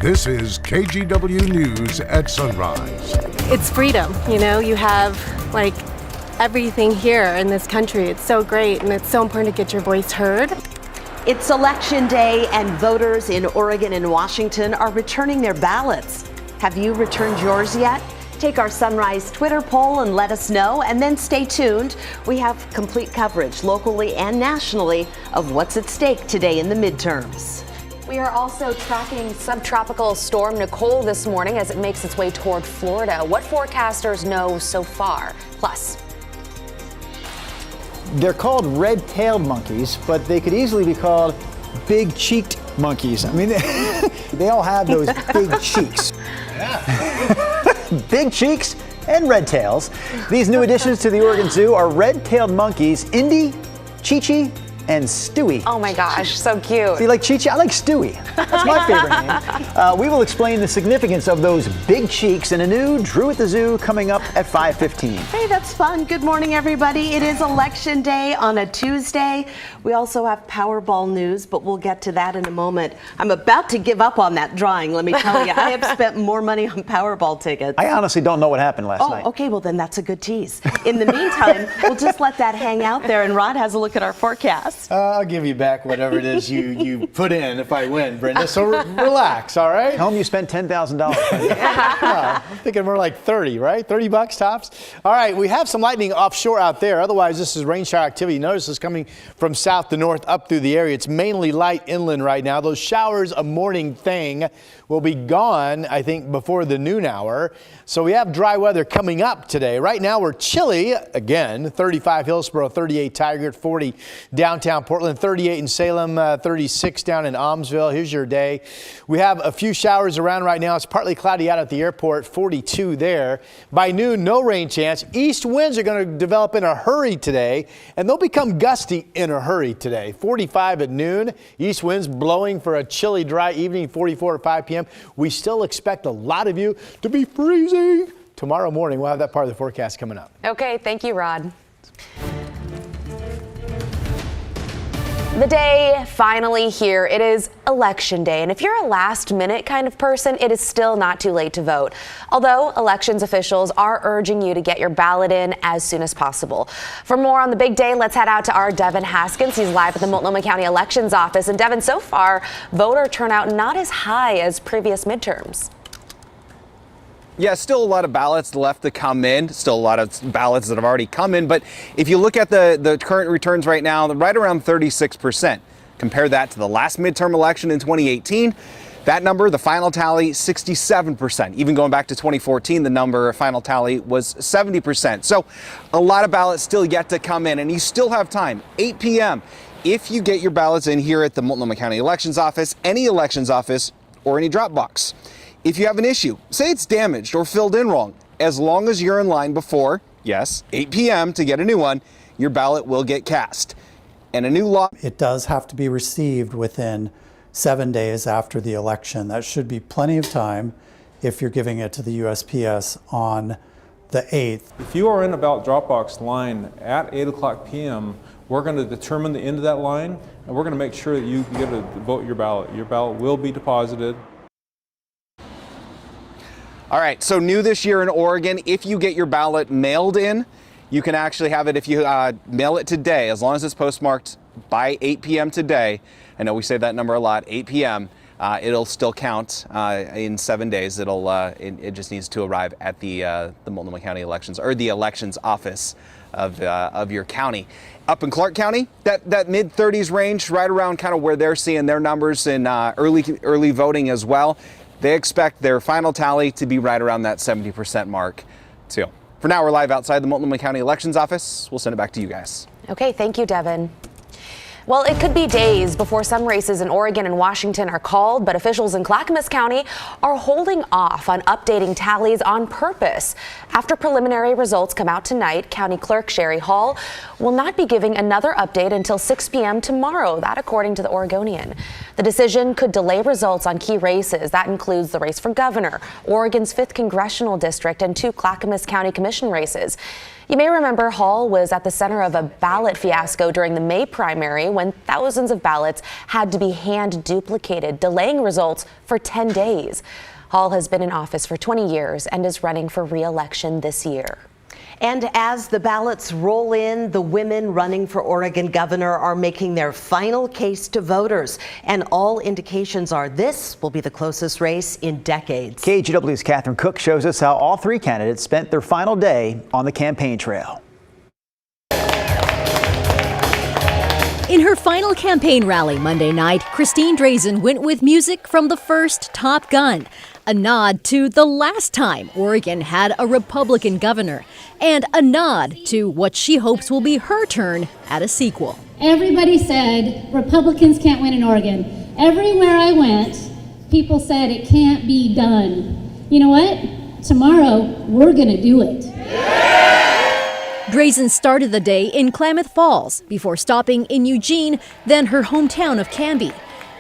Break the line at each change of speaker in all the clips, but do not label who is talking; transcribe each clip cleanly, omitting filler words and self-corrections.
This is KGW News at Sunrise.
It's freedom, you have like everything here in this country. It's so great, and it's so important to get your voice heard.
It's Election Day, and voters in Oregon and Washington are returning their ballots. Have you returned yours yet? Take our Sunrise Twitter poll and let us know, and then stay tuned. We have complete coverage locally and nationally of what's at stake today in the midterms.
We are also tracking subtropical storm Nicole this morning as it makes its way toward Florida. What forecasters know so far? Plus,
they're called red-tailed monkeys, but they could easily be called big-cheeked monkeys. I mean, they all have those big cheeks. Yeah. Big cheeks and red tails. These new additions to the Oregon Zoo are red-tailed monkeys, Indy, Chi-Chi, and Stewie.
oh my gosh, so cute.
Do you like Chi-Chi? I like Stewie. That's my favorite name. We will explain the significance of those big cheeks in a new Drew at the Zoo coming up at 5:15.
Hey, that's fun. Good morning, everybody. It is Election Day on a Tuesday. We also have Powerball news, but we'll get to that in a moment. I'm about to give up on that drawing, let me tell you. I have spent more money on Powerball tickets.
I honestly don't know what happened last night.
Oh, okay, well then that's a good tease. In the meantime, we'll just let that hang out there, and Rod has a look at our forecast.
I'll give you back whatever it is you put in if I win, Brenda. So relax, all right?
Tell them you spent $10,000.
I'm thinking more like 30, right? 30 bucks tops. All right, we have some lightning offshore out there. Otherwise, this is rain shower activity. Notice it's coming from south to north up through the area. It's mainly light inland right now. Those showers, a morning thing, will be gone, I think, before the noon hour. So we have dry weather coming up today. Right now, we're chilly again. 35 Hillsborough, 38 Tigard, 40 downtown Portland, 38 in Salem, 36 down in Almsville. Here's your day. We have a few showers around right now. It's partly cloudy out at the airport, 42 there. By noon, no rain chance. East winds are going to develop in a hurry today, and they'll become gusty in a hurry today. 45 at noon. East winds blowing for a chilly, dry evening, 44 at 5 p.m. We still expect a lot of you to be freezing. Tomorrow morning, we'll have that part of the forecast coming up.
Okay, thank you, Rod. The day finally here. It is Election Day, and if you're a last-minute kind of person, it is still not too late to vote. Although elections officials are urging you to get your ballot in as soon as possible. For more on the big day, let's head out to our Devin Haskins. He's live at the Multnomah County Elections Office. And Devin, so far, voter turnout not as high as previous midterms.
Yeah, still a lot of ballots left to come in, still a lot of ballots that have already come in. But if you look at the current returns right now, they're right around 36%. Compare that to the last midterm election in 2018. That number, the final tally, 67%. Even going back to 2014, the number, final tally, was 70%. So a lot of ballots still yet to come in, and you still have time, 8 p.m. If you get your ballots in here at the Multnomah County Elections Office, any elections office, or any drop box. If you have an issue, say it's damaged or filled in wrong, as long as you're in line before, yes, 8 p.m. to get a new one, your ballot will get cast. And a new law.
It does have to be received within 7 days after the election. That should be plenty of time if you're giving it to the USPS on the 8th.
If you are in a ballot drop box line at 8 o'clock p.m., we're going to determine the end of that line, and we're going to make sure that you get to vote your ballot. Your ballot will be deposited.
All right, so new this year in Oregon, if you get your ballot mailed in, you can actually have it if you mail it today, as long as it's postmarked by 8 p.m. today. I know we say that number a lot, 8 p.m. It'll still count in 7 days. It just needs to arrive at the Multnomah County Elections, or the elections office of your county. Up in Clark County, that mid-30s range, right around kind of where they're seeing their numbers in early voting as well. They expect their final tally to be right around that 70% mark, too. For now, we're live outside the Multnomah County Elections Office. We'll send it back to you guys.
Okay, thank you, Devin. Well, it could be days before some races in Oregon and Washington are called, but officials in Clackamas County are holding off on updating tallies on purpose. After preliminary results come out tonight, County Clerk Sherry Hall will not be giving another update until 6 p.m. tomorrow, that according to the Oregonian. The decision could delay results on key races. That includes the race for governor, Oregon's 5th congressional district, and 2 Clackamas County Commission races. You may remember Hall was at the center of a ballot fiasco during the May primary when thousands of ballots had to be hand duplicated, delaying results for 10 days. Hall has been in office for 20 years and is running for re-election this year.
And as the ballots roll in, the women running for Oregon governor are making their final case to voters. And all indications are this will be the closest race in decades.
KGW's Catherine Cook shows us how all three candidates spent their final day on the campaign trail.
In her final campaign rally Monday night, Christine Drazan went with music from the first Top Gun, a nod to the last time Oregon had a Republican governor, and a nod to what she hopes will be her turn at a sequel.
Everybody said Republicans can't win in Oregon. Everywhere I went, people said it can't be done. You know what? Tomorrow, we're going to do it.
Drazan started the day in Klamath Falls before stopping in Eugene, then her hometown of Canby.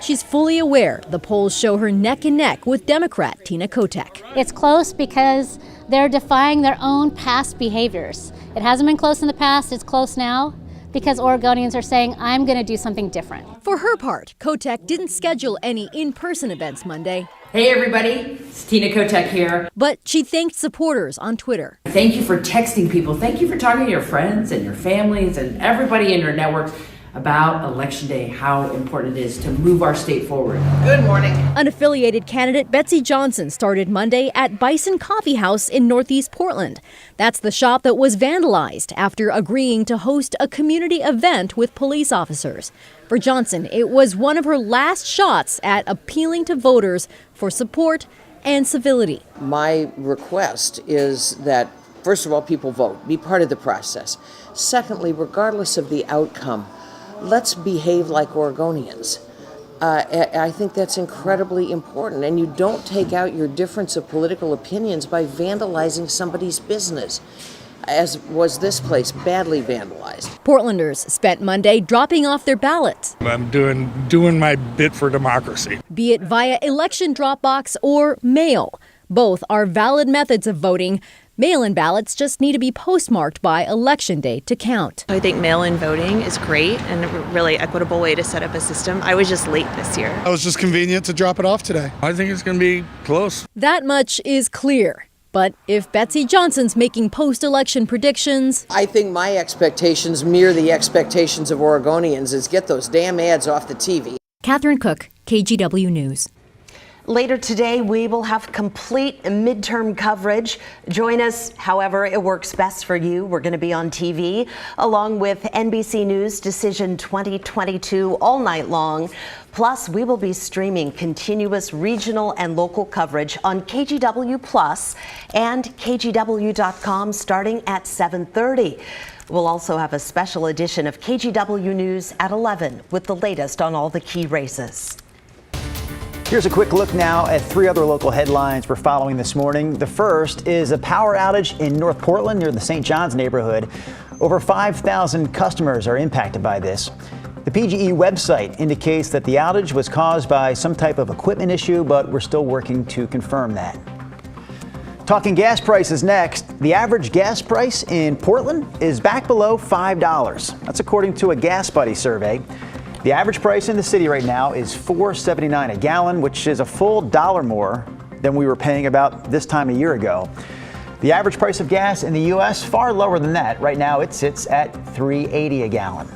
She's fully aware the polls show her neck and neck with Democrat Tina Kotek.
It's close because they're defying their own past behaviors. It hasn't been close in the past, it's close now because Oregonians are saying, I'm going to do something different.
For her part, Kotek didn't schedule any in-person events Monday.
Hey everybody, it's Tina Kotek here.
But she thanked supporters on Twitter.
Thank you for texting people. Thank you for talking to your friends and your families and everybody in your networks about Election Day, how important it is to move our state forward. Good morning.
Unaffiliated candidate Betsy Johnson started Monday at Bison Coffee House in Northeast Portland. That's the shop that was vandalized after agreeing to host a community event with police officers. For Johnson, it was one of her last shots at appealing to voters for support and civility.
My request is that, first of all, people vote, be part of the process. Secondly, regardless of the outcome, let's behave like Oregonians. I think that's incredibly important, and you don't take out your difference of political opinions by vandalizing somebody's business, as was this place, badly vandalized.
Portlanders spent Monday dropping off their ballots.
I'm doing my bit for democracy.
Be it via election drop box or mail. Both are valid methods of voting. Mail-in ballots just need to be postmarked by Election Day to count.
I think mail-in voting is great and a really equitable way to set up a system. I was just late this year.
It was just convenient to drop it off today. I think it's going to be close.
That much is clear. But if Betsy Johnson's making post-election predictions,
I think my expectations mirror the expectations of Oregonians is get those damn ads off the TV.
Catherine Cook, KGW News.
Later today, we will have complete midterm coverage. Join us however it works best for you. We're going to be on TV along with NBC News Decision 2022 all night long. Plus, we will be streaming continuous regional and local coverage on KGW Plus and KGW.com starting at 7:30. We'll also have a special edition of KGW News at 11 with the latest on all the key races.
Here's a quick look now at three other local headlines we're following this morning. The first is a power outage in North Portland near the St. John's neighborhood. Over 5,000 customers are impacted by this. The PGE website indicates that the outage was caused by some type of equipment issue, but we're still working to confirm that. Talking gas prices next. The average gas price in Portland is back below $5. That's according to a Gas Buddy survey. The average price in the city right now is $4.79 a gallon, which is a full dollar more than we were paying about this time a year ago. The average price of gas in the U.S. far lower than that. Right now it sits at $3.80 a gallon.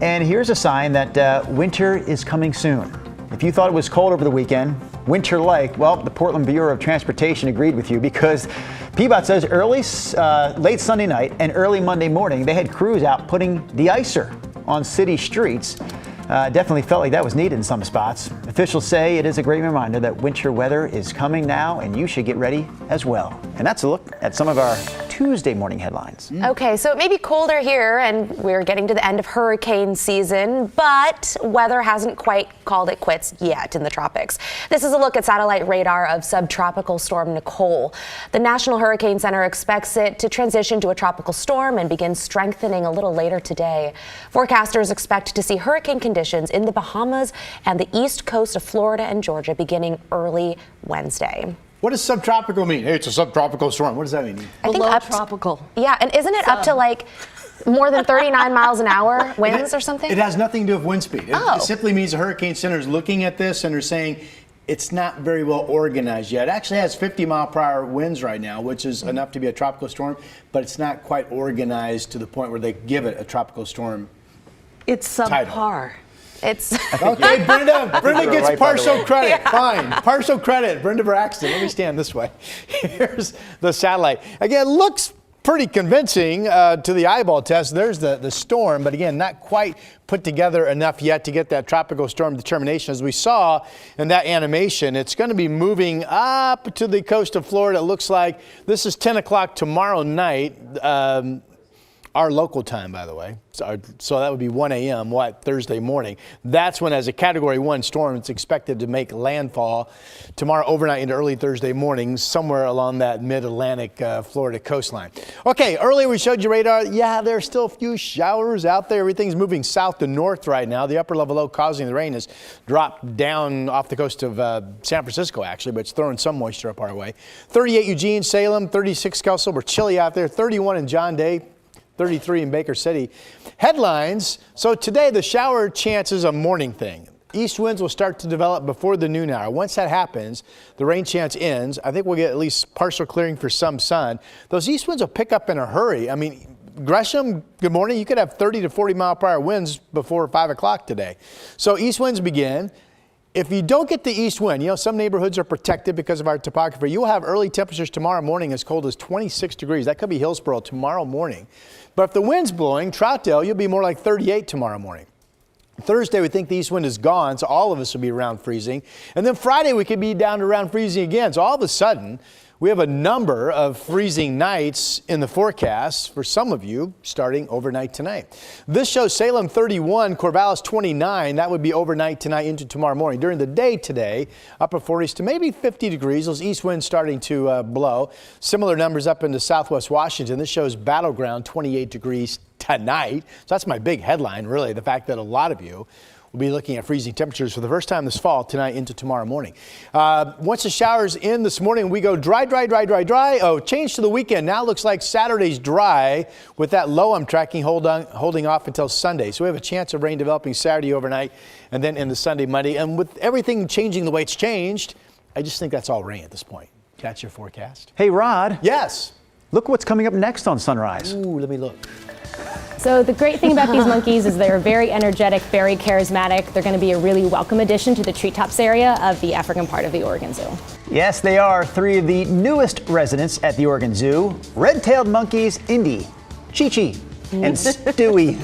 And here's a sign that winter is coming soon. If you thought it was cold over the weekend, winter-like, well, the Portland Bureau of Transportation agreed with you because PBOT says late Sunday night and early Monday morning, they had crews out putting de-icer on city streets. Definitely felt like that was needed in some spots. Officials say it is a great reminder that winter weather is coming now and you should get ready as well. And that's a look at some of our Tuesday morning headlines.
Okay, so it may be colder here and we're getting to the end of hurricane season, but weather hasn't quite called it quits yet in the tropics. This is a look at satellite radar of subtropical storm Nicole. The National Hurricane Center expects it to transition to a tropical storm and begin strengthening a little later today. Forecasters expect to see hurricane conditions in the Bahamas and the east coast of Florida and Georgia beginning early Wednesday.
What does subtropical mean? Hey, it's a subtropical storm. What does that mean?
I think
below tropical.
Yeah, and isn't it up to like More than 39 miles an hour winds or something?
It has nothing to do with wind speed.
Oh.
It simply means the Hurricane Center is looking at this and they're saying it's not very well organized yet. It actually has 50-mile-per-hour winds right now, which is enough to be a tropical storm, but it's not quite organized to the point where they give it a tropical storm.
It's subpar.
It's
okay, Brenda. Brenda gets
right,
partial credit. Fine, partial credit. Brenda Braxton. Let me stand this way. Here's the satellite. Again, looks pretty convincing to the eyeball test. There's the storm, but again, not quite put together enough yet to get that tropical storm determination. As we saw in that animation, it's going to be moving up to the coast of Florida. It looks like this is 10 o'clock tomorrow night. Our local time, by the way. So that would be 1 a.m. Thursday morning. That's when, as a Category 1 storm, it's expected to make landfall tomorrow overnight into early Thursday morning, somewhere along that mid-Atlantic Florida coastline. Okay, earlier we showed you radar. Yeah, there are still a few showers out there. Everything's moving south to north right now. The upper level low causing the rain has dropped down off the coast of San Francisco, actually, but it's throwing some moisture up our way. 38 Eugene, Salem, 36 Kelso. We're chilly out there. 31 in John Day. 33 in Baker City. Headlines. So today the shower chance is a morning thing. East winds will start to develop before the noon hour. Once that happens, the rain chance ends. I think we'll get at least partial clearing for some sun. Those east winds will pick up in a hurry. I mean, Gresham, good morning. You could have 30 to 40 mile per hour winds before 5 o'clock today. So east winds begin. If you don't get the east wind, you know, some neighborhoods are protected because of our topography. You will have early temperatures tomorrow morning as cold as 26 degrees. That could be Hillsborough tomorrow morning. But if the wind's blowing, Troutdale, you'll be more like 38 tomorrow morning. Thursday, we think the east wind is gone, so all of us will be around freezing. And then Friday, we could be down to around freezing again. So all of a sudden, we have a number of freezing nights in the forecast for some of you starting overnight tonight. This shows Salem 31, Corvallis 29. That would be overnight tonight into tomorrow morning. During the day today, upper 40s to maybe 50 degrees. Those east winds starting to blow. Similar numbers up into southwest Washington. This shows Battleground 28 degrees tonight. So that's my big headline, really, the fact that a lot of you will be looking at freezing temperatures for the first time this fall, tonight into tomorrow morning. Once the showers in this morning, we go dry. Oh, change to the weekend. Now looks like Saturday's dry with that low I'm tracking holding off until Sunday. So we have a chance of rain developing Saturday overnight and then into Sunday, Monday. And with everything changing the way it's changed, I just think that's all rain at this point. That's your forecast.
Hey, Rod.
Yes.
Look what's coming up next on Sunrise.
Ooh, let me look.
So the great thing about these monkeys is they're very energetic, very charismatic. They're going to be a really welcome addition to the treetops area of the African part of the Oregon Zoo.
Yes, they are three of the newest residents at the Oregon Zoo. Red-tailed monkeys, Indy, Chi-Chi, and Stewie.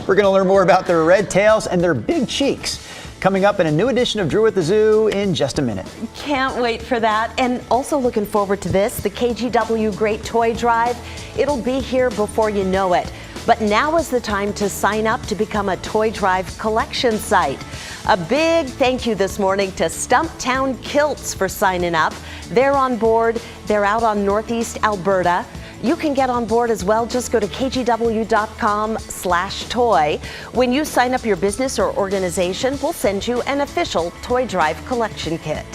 We're going to learn more about their red tails and their big cheeks. Coming up in a new edition of Drew at the Zoo in just a minute.
Can't wait for that. And also looking forward to this, the KGW Great Toy Drive. It'll be here before you know it. But now is the time to sign up to become a Toy Drive collection site. A big thank you this morning to Stumptown Kilts for signing up. They're on board. They're out on Northeast Alberta. You can get on board as well. Just go to kgw.com/toy. When you sign up your business or organization, we'll send you an official Toy Drive collection kit.